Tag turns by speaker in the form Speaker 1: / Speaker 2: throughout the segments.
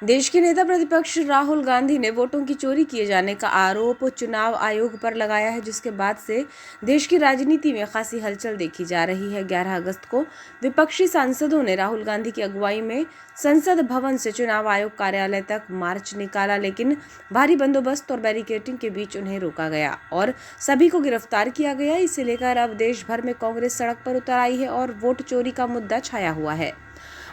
Speaker 1: देश के नेता प्रतिपक्ष राहुल गांधी ने वोटों की चोरी किए जाने का आरोप चुनाव आयोग पर लगाया है, जिसके बाद से देश की राजनीति में खासी हलचल देखी जा रही है। 11 अगस्त को विपक्षी सांसदों ने राहुल गांधी की अगुवाई में संसद भवन से चुनाव आयोग कार्यालय तक मार्च निकाला, लेकिन भारी बंदोबस्त और बैरिकेडिंग के बीच उन्हें रोका गया और सभी को गिरफ्तार किया गया। इसे लेकर अब देश भर में कांग्रेस सड़क पर उतर आई है और वोट चोरी का मुद्दा छाया हुआ है।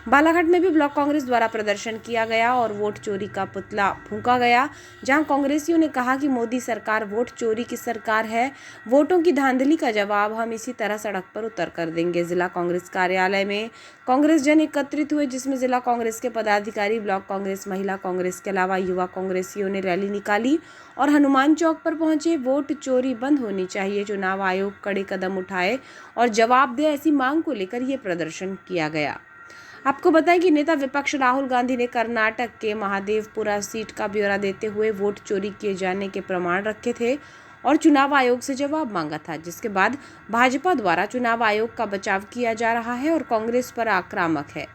Speaker 1: बालाघाट में भी ब्लॉक कांग्रेस द्वारा प्रदर्शन किया गया और वोट चोरी का पुतला फूंका गया, जहां कांग्रेसियों ने कहा कि मोदी सरकार वोट चोरी की सरकार है। वोटों की धांधली का जवाब हम इसी तरह सड़क पर उतर कर देंगे। जिला कांग्रेस कार्यालय में कांग्रेस जन एकत्रित हुए, जिसमें जिला कांग्रेस के पदाधिकारी, ब्लॉक कांग्रेस, महिला कांग्रेस के अलावा युवा कांग्रेसियों ने रैली निकाली और हनुमान चौक पर पहुंचे। वोट चोरी बंद होनी चाहिए, चुनाव आयोग कड़े कदम उठाए और जवाब दे, ऐसी मांग को लेकर ये प्रदर्शन किया गया। आपको बताएं कि नेता विपक्ष राहुल गांधी ने कर्नाटक के महादेवपुरा सीट का ब्यौरा देते हुए वोट चोरी किए जाने के प्रमाण रखे थे और चुनाव आयोग से जवाब मांगा था, जिसके बाद भाजपा द्वारा चुनाव आयोग का बचाव किया जा रहा है और कांग्रेस पर आक्रामक है।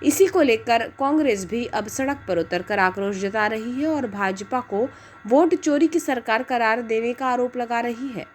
Speaker 1: इसी को लेकर कांग्रेस भी अब सड़क पर उतरकर आक्रोश जता रही है और भाजपा को वोट चोरी की सरकार करार देने का आरोप लगा रही है।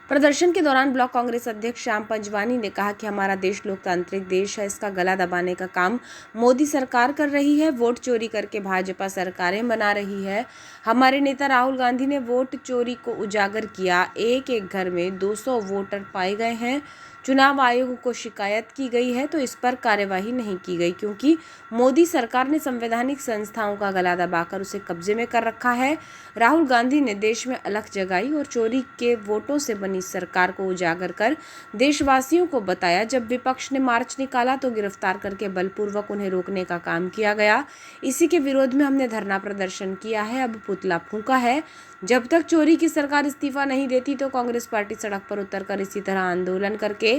Speaker 1: प्रदर्शन के दौरान ब्लॉक कांग्रेस अध्यक्ष श्याम पंजवानी ने कहा कि हमारा देश लोकतांत्रिक देश है, इसका गला दबाने का काम मोदी सरकार कर रही है। वोट चोरी करके भाजपा सरकारें बना रही है। हमारे नेता राहुल गांधी ने वोट चोरी को उजागर किया। एक घर में 200 वोटर पाए गए हैं। चुनाव आयोग को शिकायत की गई है तो इस पर कार्यवाही नहीं की गई, क्योंकि मोदी सरकार ने संवैधानिक संस्थाओं का गला दबाकर उसे कब्जे में कर रखा है। राहुल गांधी ने देश में अलख जगाई और चोरी के वोटों से बनी सरकार को उजागर कर देशवासियों को बताया। जब विपक्ष ने मार्च निकाला तो गिरफ्तार करके बलपूर्वक उन्हें रोकने का काम किया गया। इसी के विरोध में हमने धरना प्रदर्शन किया है, अब पुतला फूंका है। जब तक चोरी की सरकार इस्तीफा नहीं देती तो कांग्रेस पार्टी सड़क पर उतरकर इसी तरह आंदोलन करके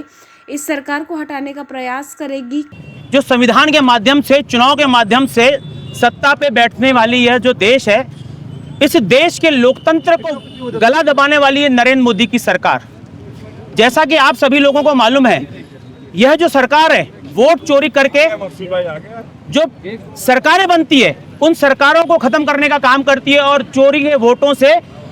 Speaker 1: इस सरकार को हटाने का प्रयास करेगी।
Speaker 2: जो संविधान के माध्यम से, चुनाव के माध्यम से सत्ता पे बैठने वाली यह जो देश है, इस देश के लोकतंत्र को गला दबाने वाली है नरेंद्र मोदी की सरकार। जैसा कि आप सभी लोगों को मालूम है, यह जो सरकार है वोट चोरी करके जो सरकारें बनती है उन सरकारों को खत्म करने का काम करती है और चोरी के वोटों से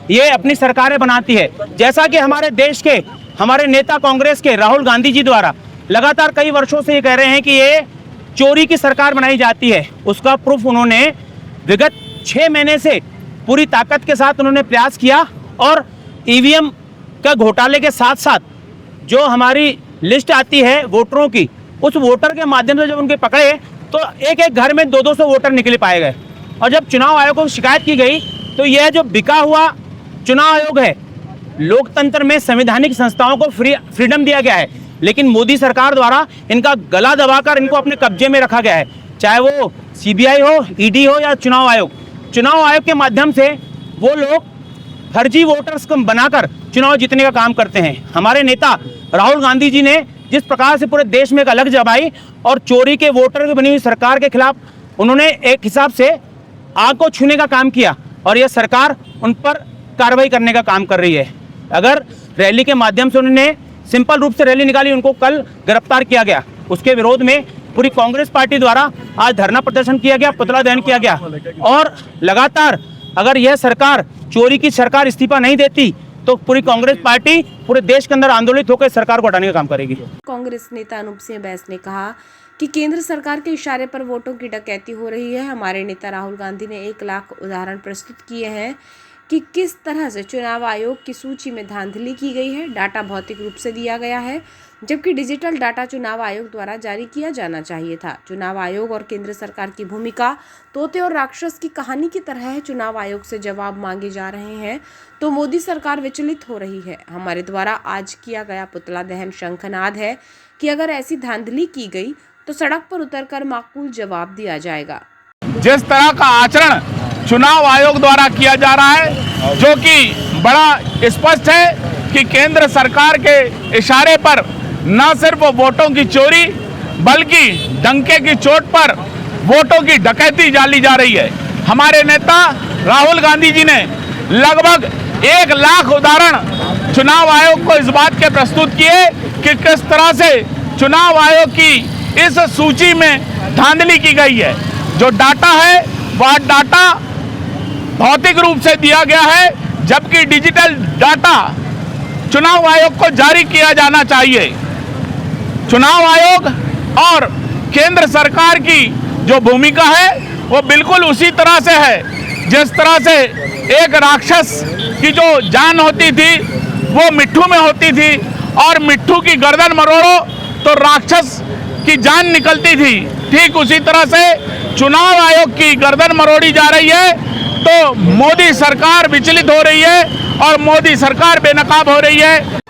Speaker 2: ये अपनी सरकारें बनाती है। जैसा कि हमारे देश के हमारे नेता कांग्रेस के राहुल गांधी जी द्वारा लगातार कई वर्षों से ये कह रहे हैं कि ये चोरी की सरकार बनाई जाती है, उसका प्रूफ उन्होंने विगत 6 महीने से पूरी ताकत के साथ उन्होंने प्रयास किया और ईवीएम का घोटाले के साथ साथ जो हमारी लिस्ट आती है वोटरों की, उस वोटर के माध्यम से जब उनके पकड़े तो एक घर में 200 वोटर निकले पाए गए। और जब चुनाव आयोग को शिकायत की गई तो यह जो बिका हुआ चुनाव आयोग है, लोकतंत्र में संवैधानिक संस्थाओं को फ्रीडम दिया गया है, लेकिन मोदी सरकार द्वारा इनका गला दबाकर इनको अपने कब्जे में रखा गया है। चाहे वो सीबीआई हो, ईडी हो या चुनाव आयोग। चुनाव आयोग के माध्यम से वो लोग फर्जी वोटर्स को बनाकर चुनाव जीतने का काम करते हैं। हमारे नेता राहुल गांधी जी ने जिस प्रकार से पूरे देश में एक अलग जमाई और चोरी के वोटर की बनी हुई सरकार के खिलाफ उन्होंने एक हिसाब से आग को छूने का काम किया और यह सरकार उन पर कार्रवाई करने का काम कर रही है। अगर रैली के माध्यम से उन्होंने सिंपल रूप से रैली निकाली, उनको कल गिरफ्तार किया गया। उसके विरोध में पूरी कांग्रेस पार्टी द्वारा आज धरना प्रदर्शन किया गया, पुतला दहन किया गया और लगातार अगर यह सरकार चोरी की सरकार इस्तीफा नहीं देती तो पूरी कांग्रेस पार्टी पूरे देश के अंदर आंदोलित होकर सरकार को हटाने का काम करेगी।
Speaker 1: कांग्रेस नेता अनूप सिंह बैस ने कहा कि केंद्र सरकार के इशारे पर वोटों की डकैती हो रही है। हमारे नेता राहुल गांधी ने 1 लाख उदाहरण प्रस्तुत किए हैं कि किस तरह से चुनाव आयोग की सूची में धांधली की गई है। डाटा भौतिक रूप से दिया गया है, जबकि डिजिटल डाटा चुनाव आयोग द्वारा जारी किया जाना चाहिए था। चुनाव आयोग और केंद्र सरकार की भूमिका तोते और राक्षस की कहानी की तरह है। चुनाव आयोग से जवाब मांगे जा रहे हैं तो मोदी सरकार विचलित हो रही है। हमारे द्वारा आज किया गया पुतला दहन शंखनाद है कि अगर ऐसी धांधली की गई तो सड़क पर उतरकर माकूल जवाब दिया जाएगा।
Speaker 3: जिस तरह का आचरण चुनाव आयोग द्वारा किया जा रहा है, जो कि बड़ा स्पष्ट है कि केंद्र सरकार के इशारे पर न सिर्फ वोटों की चोरी बल्कि डंके की चोट पर वोटों की डकैती जाली जा रही है। हमारे नेता राहुल गांधी जी ने लगभग 1 लाख उदाहरण चुनाव आयोग को इस बात के प्रस्तुत किए कि किस तरह से चुनाव आयोग की इस सूची में धांधली की गई है। जो डाटा है वह डाटा भौतिक रूप से दिया गया है, जबकि डिजिटल डाटा चुनाव आयोग को जारी किया जाना चाहिए। चुनाव आयोग और केंद्र सरकार की जो भूमिका है वो बिल्कुल उसी तरह से है जिस तरह से एक राक्षस की जो जान होती थी वो मिट्ठू में होती थी, और मिट्ठू की गर्दन मरोड़ो तो राक्षस की जान निकलती थी। ठीक उसी तरह से चुनाव आयोग की गर्दन मरोड़ी जा रही है, तो मोदी सरकार विचलित हो रही है और मोदी सरकार बेनकाब हो रही है।